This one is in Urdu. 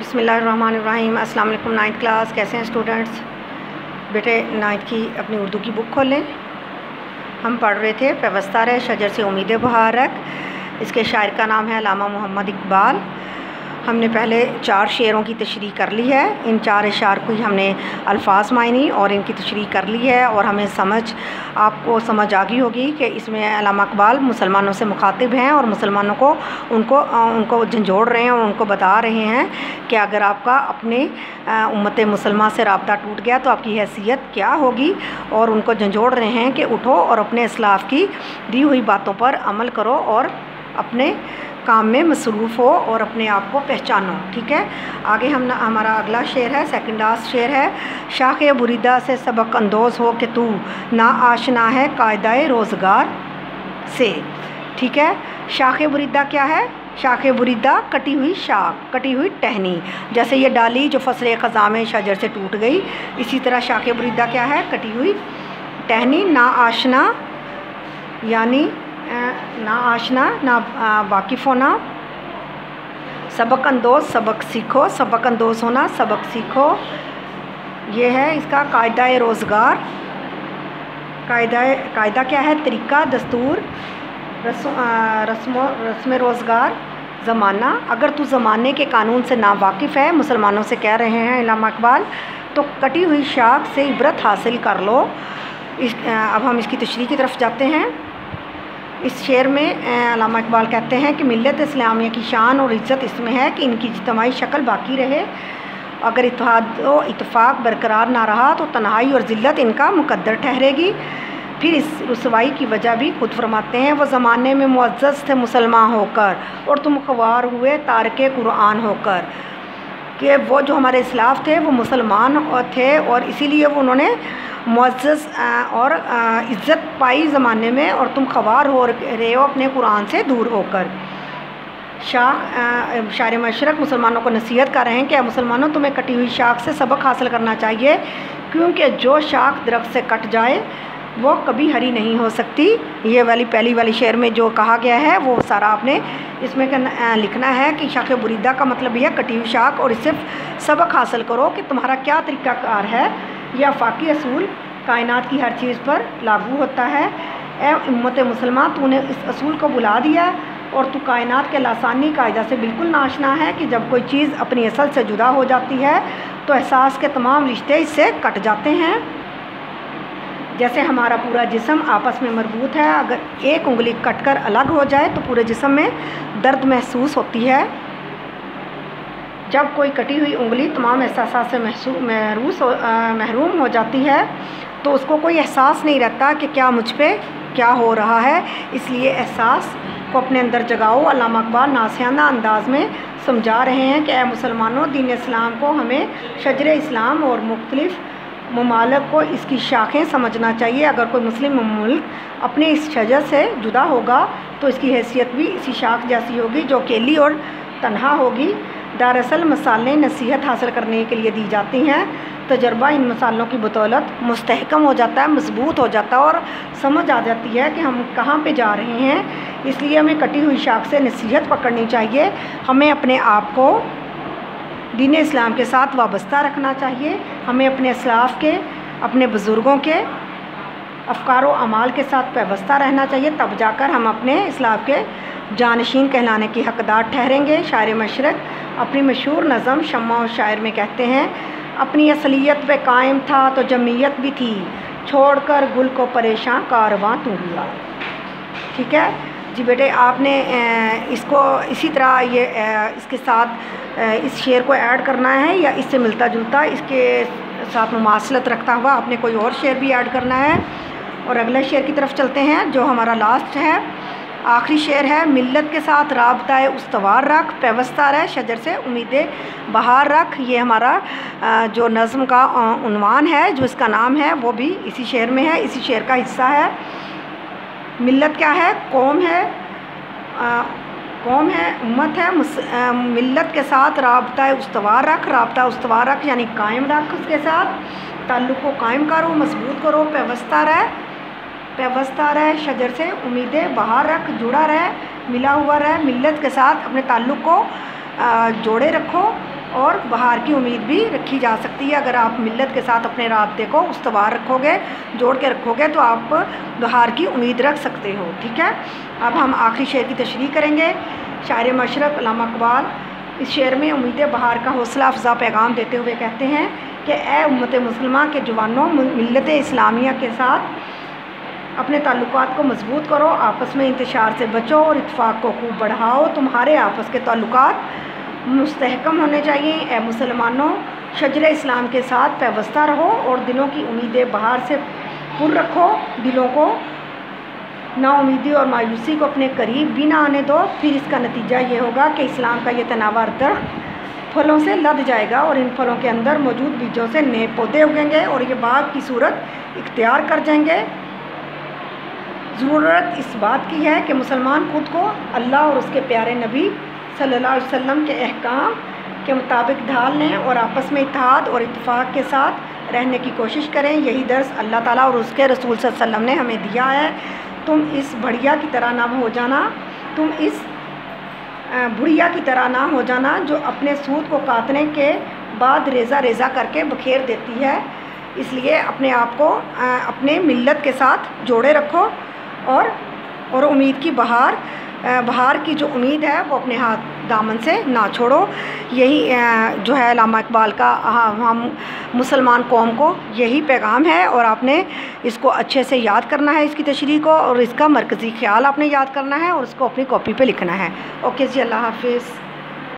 بسم اللہ الرحمن الرحیم۔ السلام علیکم۔ 9th کلاس، کیسے ہیں اسٹوڈنٹس؟ بیٹے 9th کی اپنی اردو کی بک کھولیں۔ ہم پڑھ رہے تھے پیوستہ رہ شجر سے امید بہار رکھ۔ اس کے شاعر کا نام ہے علامہ محمد اقبال۔ ہم نے پہلے 4 شعروں کی تشریح کر لی ہے۔ ان 4 اشعار کو ہم نے الفاظ معنی اور ان کی تشریح کر لی ہے، اور ہمیں آپ کو سمجھ آ گئی ہوگی کہ اس میں علامہ اقبال مسلمانوں سے مخاطب ہیں اور مسلمانوں کو ان کو جھنجھوڑ رہے ہیں اور ان کو بتا رہے ہیں کہ اگر آپ کا اپنے امت مسلمہ سے رابطہ ٹوٹ گیا تو آپ کی حیثیت کیا ہوگی، اور ان کو جھنجھوڑ رہے ہیں کہ اٹھو اور اپنے اسلاف کی دی ہوئی باتوں پر عمل کرو اور اپنے کام میں مصروف ہو اور اپنے آپ کو پہچانو۔ ٹھیک ہے، آگے ہمارا اگلا شعر ہے، سیکنڈ لاسٹ شعر ہے۔ شاخ بریدہ سے سبق اندوز ہو کہ تو نا آشنا ہے قاعدہ روزگار سے۔ ٹھیک ہے، شاخ بریدہ کیا ہے؟ شاخ بریدہ کٹی ہوئی شاخ، کٹی ہوئی ٹہنی، جیسے یہ ڈالی جو فصل خزاں میں شجر سے ٹوٹ گئی، اسی طرح شاخ بریدہ کیا ہے؟ کٹی ہوئی ٹہنی۔ نا آشنا یعنی نا آشنا، نا واقف ہونا۔ سبق اندوز، سبق سیکھو، سبق اندوز ہونا، سبق سیکھو، یہ ہے اس کا قاعدہ روزگار۔ قاعدہ کیا ہے؟ طریقہ، دستور، رسم روزگار، زمانہ۔ اگر تو زمانے کے قانون سے ناواقف ہے، مسلمانوں سے کہہ رہے ہیں علامہ اقبال، تو کٹی ہوئی شاخ سے عبرت حاصل کر لو۔ اب ہم اس کی تشریح کی طرف جاتے ہیں۔ اس شعر میں علامہ اقبال کہتے ہیں کہ ملت اسلامیہ کی شان اور عزت اس میں ہے کہ ان کی اجتماعی شکل باقی رہے۔ اگر اتحاد و اتفاق برقرار نہ رہا تو تنہائی اور ذلت ان کا مقدر ٹھہرے گی۔ پھر اس رسوائی کی وجہ بھی خود فرماتے ہیں، وہ زمانے میں معزز تھے مسلمان ہو کر اور تم خوار ہوئے تارک قرآن ہو کر، کہ وہ جو ہمارے اسلاف تھے وہ مسلمان تھے اور اسی لیے وہ انہوں نے معزز اور عزت پائی زمانے میں، اور تم خوار ہو رہے ہو اپنے قرآن سے دور ہو کر۔ شاعر مشرق مسلمانوں کو نصیحت کر رہے ہیں کہ اے مسلمانوں، تمہیں کٹی ہوئی شاخ سے سبق حاصل کرنا چاہیے، کیونکہ جو شاخ درخت سے کٹ جائے وہ کبھی ہری نہیں ہو سکتی۔ یہ پہلی والی شعر میں جو کہا گیا ہے وہ سارا آپ نے اس میں لکھنا ہے کہ شاخ بریدہ کا مطلب یہ ہے کٹی ہوئی شاخ، اور اس سے سبق حاصل کرو کہ تمہارا کیا طریقہ کار ہے۔ یہ آفاقی اصول کائنات کی ہر چیز پر لاگو ہوتا ہے۔ اے امت مسلمہ، تو نے اس اصول کو بھلا دیا اور تو کائنات کے لاسانی قاعدہ سے بالکل ناشنا ہے کہ جب کوئی چیز اپنی اصل سے جدا ہو جاتی ہے تو احساس کے تمام رشتے اس سے کٹ جاتے ہیں۔ جیسے ہمارا پورا جسم آپس میں مربوط ہے، اگر ایک انگلی کٹ کر الگ ہو جائے تو پورے جسم میں درد محسوس ہوتی ہے۔ جب کوئی کٹی ہوئی انگلی تمام احساسات سے محروم ہو جاتی ہے تو اس کو کوئی احساس نہیں رہتا کہ کیا مجھ پہ کیا ہو رہا ہے، اس لیے احساس کو اپنے اندر جگاؤ۔ علامہ اقبال ناصحانہ انداز میں سمجھا رہے ہیں کہ اے مسلمانوں، دین اسلام کو ہمیں شجر اسلام اور مختلف ممالک کو اس کی شاخیں سمجھنا چاہیے۔ اگر کوئی مسلم ملک اپنے اس شجر سے جدا ہوگا تو اس کی حیثیت بھی اسی شاخ جیسی ہوگی جو اکیلی اور تنہا ہوگی۔ دراصل مثالیں نصیحت حاصل کرنے کے لیے دی جاتی ہیں، تجربہ ان مثالوں کی بدولت مستحکم ہو جاتا ہے، مضبوط ہو جاتا ہے اور سمجھ آ جاتی ہے کہ ہم کہاں پہ جا رہے ہیں۔ اس لیے ہمیں کٹی ہوئی شاخ سے نصیحت پکڑنی چاہیے۔ ہمیں اپنے آپ کو دین اسلام کے ساتھ وابستہ رکھنا چاہیے، ہمیں اپنے اسلاف کے، اپنے بزرگوں کے افکار و اعمال کے ساتھ پیوستہ رہنا چاہیے، تب جا کر ہم اپنے اسلاف کے جانشین کہلانے کی حقدار ٹھہریں گے۔ شاعر مشرق اپنی مشہور نظم شمع و شاعر میں کہتے ہیں، اپنی اصلیت پہ قائم تھا تو جمعیت بھی تھی، چھوڑ کر گل کو پریشاں کارواں تو ہوا۔ ٹھیک ہے جی بیٹے، آپ نے اس کو اسی طرح اس کے ساتھ اس شعر کو ایڈ کرنا ہے یا اس سے ملتا جلتا اس کے ساتھ مماثلت رکھتا ہوا آپ نے کوئی اور شعر بھی ایڈ کرنا ہے۔ اور اگلے شعر کی طرف چلتے ہیں جو ہمارا لاسٹ ہے، آخری شعر ہے۔ ملت کے ساتھ رابطہ استوار رکھ، پیوستہ رہ شجر سے امید بہار رکھ۔ یہ ہمارا جو نظم کا عنوان ہے، جو اس کا نام ہے، وہ بھی اسی شعر میں ہے، اسی شعر کا حصہ ہے۔ ملت کیا ہے؟ قوم ہے، امت ہے۔ ملت کے ساتھ رابطہ استوار رکھ، رابطہ استوار رکھ یعنی قائم رکھ، اس کے ساتھ تعلق کو قائم کرو، مضبوط کرو۔ پیوستہ رہ شجر سے امید بہار رکھ، جڑا رہ، ملا ہوا رہ، ملت کے ساتھ اپنے تعلق کو جوڑے رکھو اور بہار کی امید بھی رکھی جا سکتی ہے۔ اگر آپ ملت کے ساتھ اپنے رابطے کو استوار رکھو گے، جوڑ کے رکھو گے، تو آپ بہار کی امید رکھ سکتے ہو۔ ٹھیک ہے، اب ہم آخری شعر کی تشریح کریں گے۔ شاعر مشرق علامہ اقبال اس شعر میں امید بہار کا حوصلہ افزا پیغام دیتے ہوئے کہتے ہیں کہ اے امت مسلمہ کے جوانوں، ملت اسلامیہ کے ساتھ اپنے تعلقات کو مضبوط کرو، آپس میں انتشار سے بچو اور اتفاق کو خوب بڑھاؤ۔ تمہارے آپس کے تعلقات مستحکم ہونے چاہیے۔ اے مسلمانوں، شجر اسلام کے ساتھ پیوستہ رہو اور دلوں کی امید بہار سے پر رکھو۔ دلوں کو نا امیدی اور مایوسی کو اپنے قریب بھی نہ آنے دو، پھر اس کا نتیجہ یہ ہوگا کہ اسلام کا یہ تناور درخت پھلوں سے لد جائے گا اور ان پھلوں کے اندر موجود بیجوں سے نئے پودے اگیں گے اور یہ باغ کی صورت اختیار کر جائیں گے۔ ضرورت اس بات کی ہے کہ مسلمان خود کو اللہ اور اس کے پیارے نبی صلی اللہ علیہ وسلم کے احکام کے مطابق ڈھال لیں اور آپس میں اتحاد اور اتفاق کے ساتھ رہنے کی کوشش کریں۔ یہی درس اللہ تعالیٰ اور اس کے رسول صلی اللہ علیہ وسلم نے ہمیں دیا ہے۔ تم اس بھڑیا کی طرح نہ ہو جانا، تم اس بھڑیا کی طرح نہ ہو جانا جو اپنے سود کو کاٹنے کے بعد ریزہ ریزہ کر کے بکھیر دیتی ہے۔ اس لیے اپنے آپ کو اپنے ملت کے ساتھ جوڑے رکھو اور امید کی بہار کی جو امید ہے وہ اپنے ہاتھ دامن سے نہ چھوڑو۔ یہی جو ہے علامہ اقبال کا ہم مسلمان قوم کو یہی پیغام ہے، اور آپ نے اس کو اچھے سے یاد کرنا ہے، اس کی تشریح کو، اور اس کا مرکزی خیال آپ نے یاد کرنا ہے اور اس کو اپنی کاپی پہ لکھنا ہے۔ اوکے جی، اللہ حافظ۔